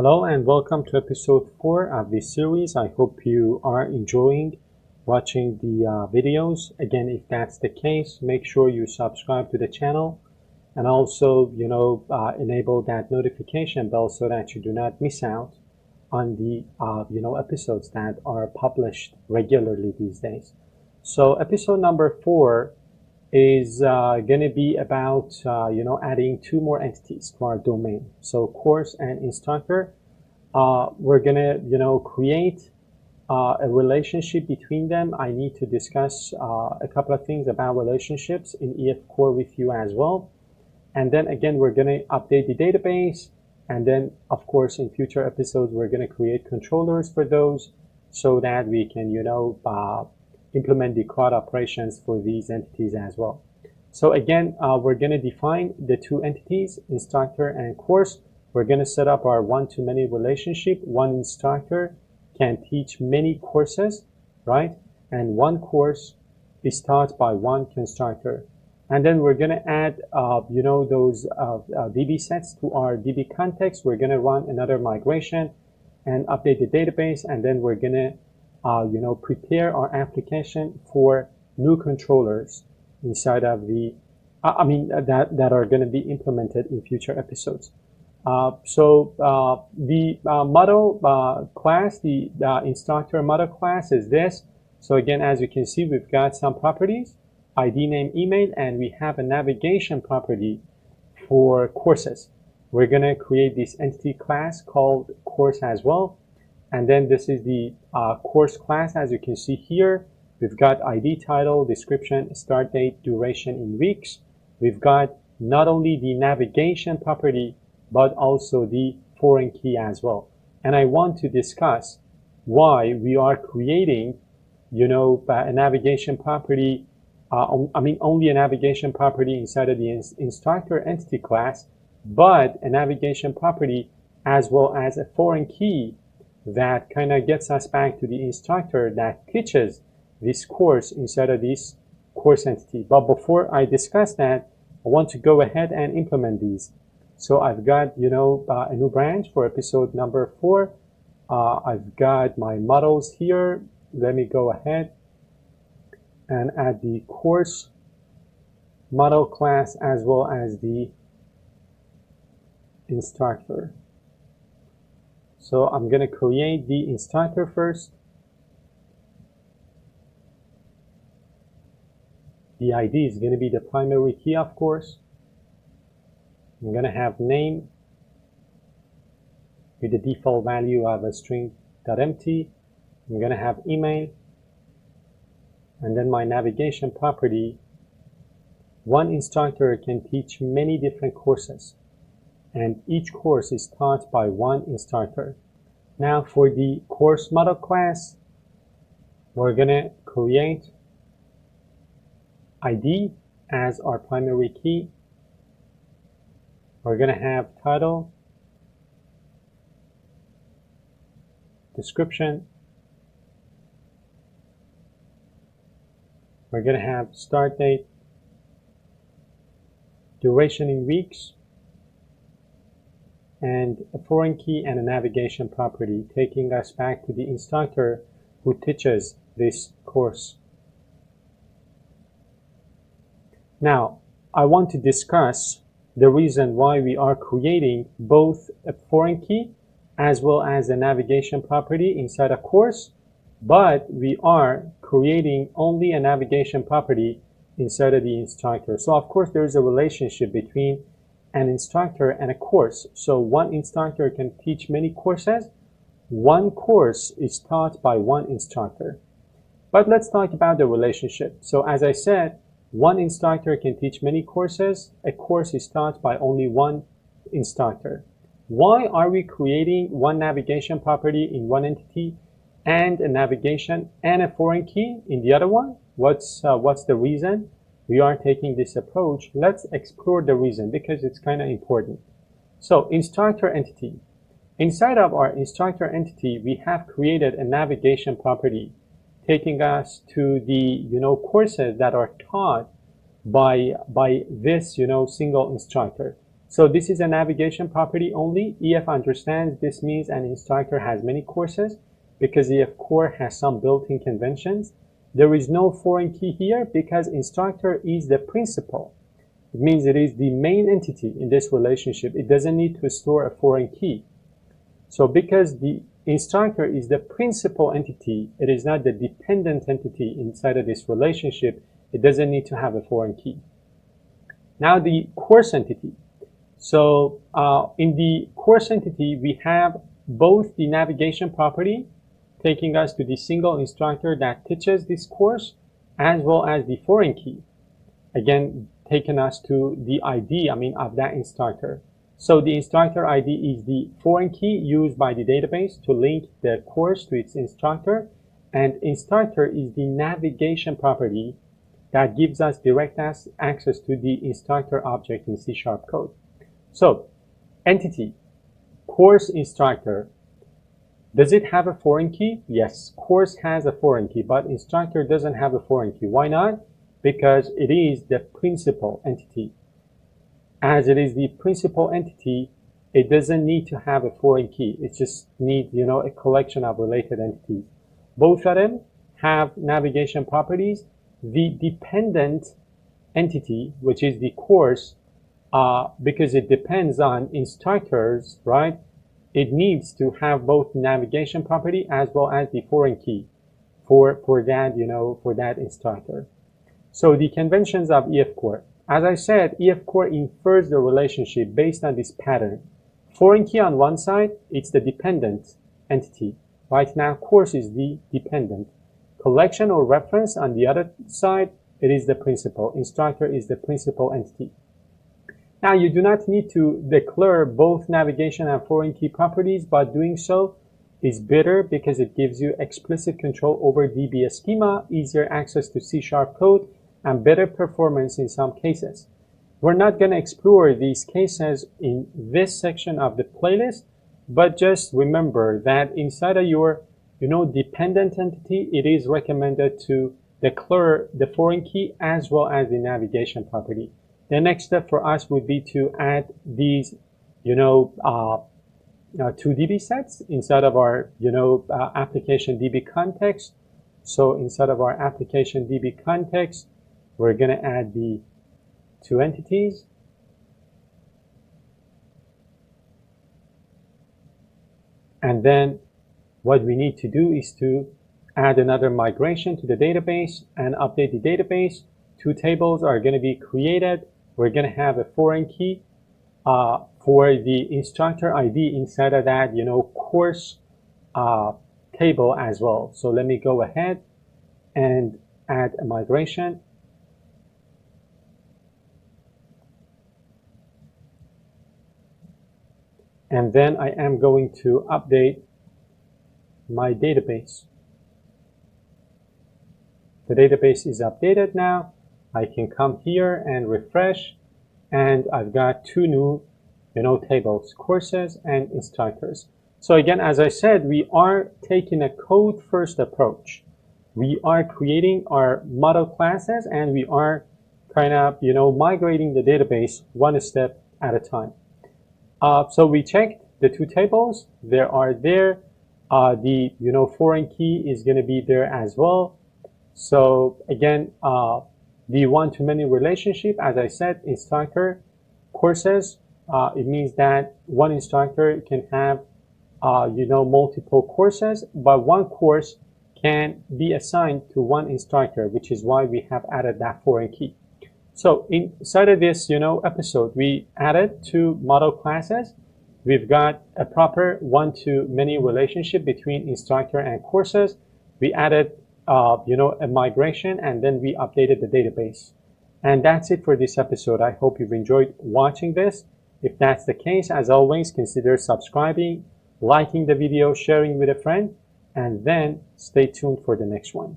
Hello and welcome to episode 4 of this series. I hope you are enjoying watching the videos. Again, if that's the case, make sure you subscribe to the channel and also, enable that notification bell so that you do not miss out on the, episodes that are published regularly these days. So episode number 4 is going to be about adding 2 more entities to our domain, so course and instructor. We're going to create a relationship between them. I need to discuss a couple of things about relationships in EF Core with you as well, and then again we're going to update the database, and then of course in future episodes we're going to create controllers for those so that we can implement the CRUD operations for these entities as well. So again, we're going to define the 2 entities, instructor and course. We're going to set up our one-to-many relationship. One instructor can teach many courses, right? And one course is taught by one constructor. And then we're going to add, those DB sets to our DB context. We're going to run another migration and update the database, and then we're going to prepare our application for new controllers inside of the, that are going to be implemented in future episodes. The model class, the instructor model class is this. So again, as you can see, we've got some properties, ID, name, email, and we have a navigation property for courses. We're going to create this entity class called course as well. And then this is the course class. As you can see here, we've got ID, title, description, start date, duration in weeks. We've got not only the navigation property, but also the foreign key as well. And I want to discuss why we are creating, a navigation property, only a navigation property inside of the instructor entity class, but a navigation property as well as a foreign key that kind of gets us back to the instructor that teaches this course inside of this course entity. But before I discuss that, I want to go ahead and implement these. So I've got, a new branch for episode number 4. I've got my models here. Let me go ahead and add the course model class as well as the instructor. So I'm going to create the instructor first. The ID is going to be the primary key, of course. I'm going to have name with the default value of a string.empty. I'm going to have email. And then my navigation property. One instructor can teach many different courses, and each course is taught by one instructor. Now for the course model class, we're going to create ID as our primary key. We're going to have title, description. We're going to have start date, duration in weeks, and a foreign key and a navigation property, taking us back to the instructor who teaches this course. Now, I want to discuss the reason why we are creating both a foreign key as well as a navigation property inside a course, but we are creating only a navigation property inside of the instructor. So of course there is a relationship between an instructor and a course. So one instructor can teach many courses. One course is taught by one instructor. But let's talk about the relationship. So as I said, one instructor can teach many courses. A course is taught by only one instructor. Why are we creating one navigation property in one entity and a navigation and a foreign key in the other one? What's the reason we are taking this approach? Let's explore the reason, because it's kind of important. So instructor entity. Inside of our instructor entity, we have created a navigation property taking us to the courses that are taught by this single instructor. So this is a navigation property only. EF understands this means an instructor has many courses because EF core has some built-in conventions. There is no foreign key here because instructor is the principal. It means it is the main entity in this relationship. It doesn't need to store a foreign key. So because the instructor is the principal entity, it is not the dependent entity inside of this relationship, it doesn't need to have a foreign key. Now the course entity. So in the course entity, we have both the navigation property, taking us to the single instructor that teaches this course, as well as the foreign key, again, taking us to the ID, of that instructor. So the instructor ID is the foreign key used by the database to link the course to its instructor, and instructor is the navigation property that gives us direct access to the instructor object in C# code. So, entity, course instructor. Does it have a foreign key? Yes, course has a foreign key, but instructor doesn't have a foreign key. Why not? Because it is the principal entity. As it is the principal entity, it doesn't need to have a foreign key. It just needs, a collection of related entities. Both of them have navigation properties. The dependent entity, which is the course, because it depends on instructors, right? It needs to have both navigation property as well as the foreign key for that, for that instructor. So the conventions of EF core. As I said, EF core infers the relationship based on this pattern. Foreign key on one side, it's the dependent entity. Right now, course is the dependent. Collection or reference on the other side, it is the principal. Instructor is the principal entity. Now, you do not need to declare both navigation and foreign key properties, but doing so is better because it gives you explicit control over DB schema, easier access to C# code, and better performance in some cases. We're not going to explore these cases in this section of the playlist, but just remember that inside of your, dependent entity, it is recommended to declare the foreign key as well as the navigation property. The next step for us would be to add these, 2 DB sets inside of our, application DB context. So inside of our application DB context, we're going to add the 2 entities. And then what we need to do is to add another migration to the database and update the database. 2 tables are going to be created. We're going to have a foreign key for the instructor ID inside of that, course table as well. So let me go ahead and add a migration. And then I am going to update my database. The database is updated now. I can come here and refresh, and I've got 2 new, tables, courses and instructors. So again, as I said, we are taking a code-first approach. We are creating our model classes, and we are kind of, migrating the database 1 step at a time. So we checked the 2 tables. They are there. The, foreign key is going to be there as well. So again, the one-to-many relationship, as I said, instructor courses, it means that one instructor can have, multiple courses, but one course can be assigned to one instructor, which is why we have added that foreign key. So inside of this, episode, we added 2 model classes. We've got a proper one-to-many relationship between instructor and courses. We added a migration, and then we updated the database. And that's it for this episode. I hope you've enjoyed watching this. If that's the case, as always, consider subscribing, liking the video, sharing with a friend, and then stay tuned for the next one.